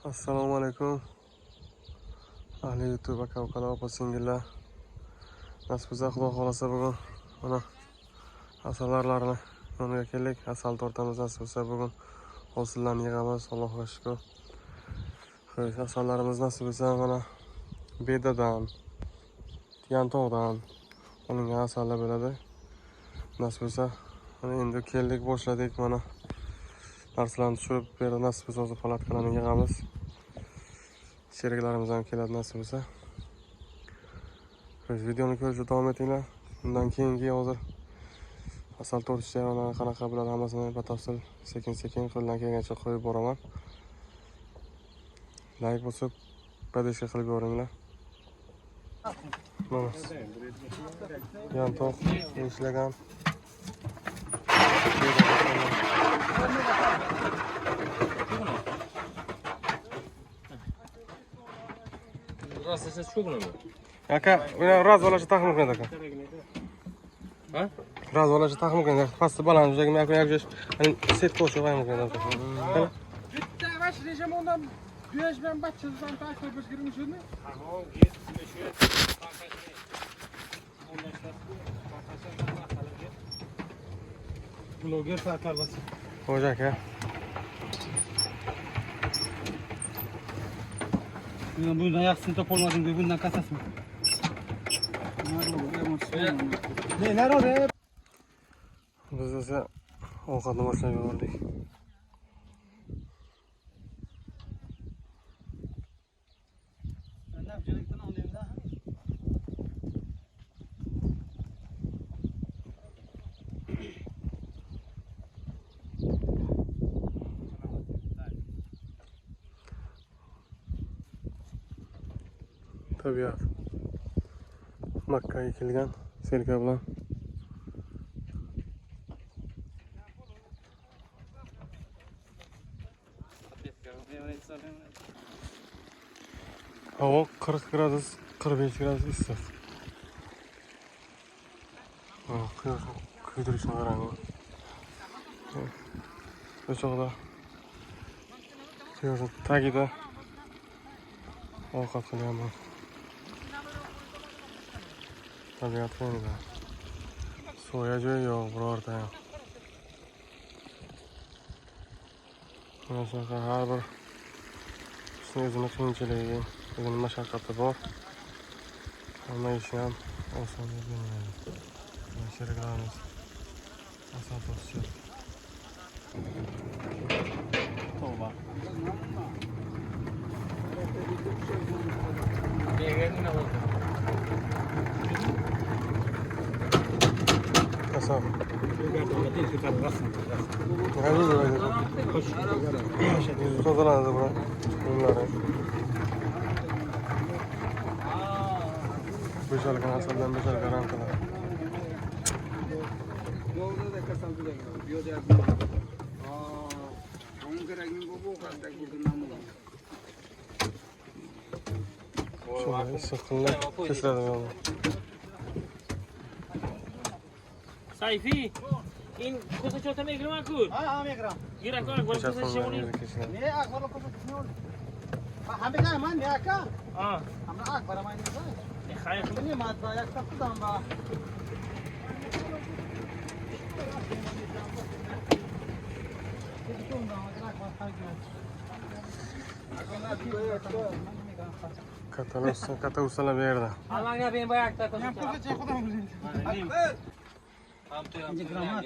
Assalomu alaykum. Ahli YouTube aka ukalar, opa singillar. Nasib etsa Xudo xolasa bugun mana asallarni yoniga keldik. Asal tortamiz nasib etsa bugun hosillarni yig'amiz. Allohga shukr. Xo'sh, asallarimiz nasib etsa mana bedadan, yantoqdan olingan asallar bo'ladi. Nasib etsa mana endi keldik, boshladik mana. Narsalarni tushirib berib nasib etsa hozir palatkalarni yig'amiz. Sheriklarimiz ham keladi nasib etsa. Xo'sh, videoni ko'rishda davom etinglar. Undan keyingi hozir asal tortish jarayonlari qanaqa bo'ladi hammasini batafsil sekin-sekin qo'ldan kelgancha qo'yib boraman. Like bosib, podpishka qilib yuboringlar. Mana yantoq ishlagan. Rastlaşa cho'gnimi? Aka, buni raz olacha taqdim qilgan aka. Ha? Raz olacha taqdim qilgan. Pastda baland joyga aka yakjash. Hani set qo'shib qo'yamiz aka. Bitta vash rejim ondan 5 ben bachchadan takip o'zgarib shuni. Bloger saatlar bas. Xo'ja aka. Men bundan yaxshisini topolmadim deb bundan qatasam. Nelar ora? Biz esa ovqatni boshlab yubordik. Tabiat. Makkaga kelgan selka bilan. Havo 40 gradus, 45 gradus issiq. Quyosh kuydirishni qarang. O'choqda quyoshning tagida ovqat qilyapman. Tabiat qo'ynida. So'ya joyi yo'q birorta ham. Mana shunaqa har bir ishning o'zini qiyinchiligi, o'zini mashaqqati bor. Hamma ishi ham oson bo'lmaydi. Sheriklarimiz asal tortishyapti. Tavba. Asal. Tozalanadi bu. Bunlar. Beşalgan asaldan beşalgan rankalar. Yolda da kasal bilen. Biyoda ya. Onun gereğini bu kadar gururlanma. Şöyle sıkınlar kesiladi yolda. Sayfi, in ko'sa chotama egilman-ku. Ha, megram. Girak olar, bir ko'sa shemoni. Ne akbar ko'sa shemoni. Hamga man ne aka? Ha. Hamga akbar man ne? Xayr. Ne madda yakta tutam ba. Kata ustalar bu yerda. Alanga ben bayakta ko'sa. Men ko'sa chay xudam biladi. Ham to ham. Gramat.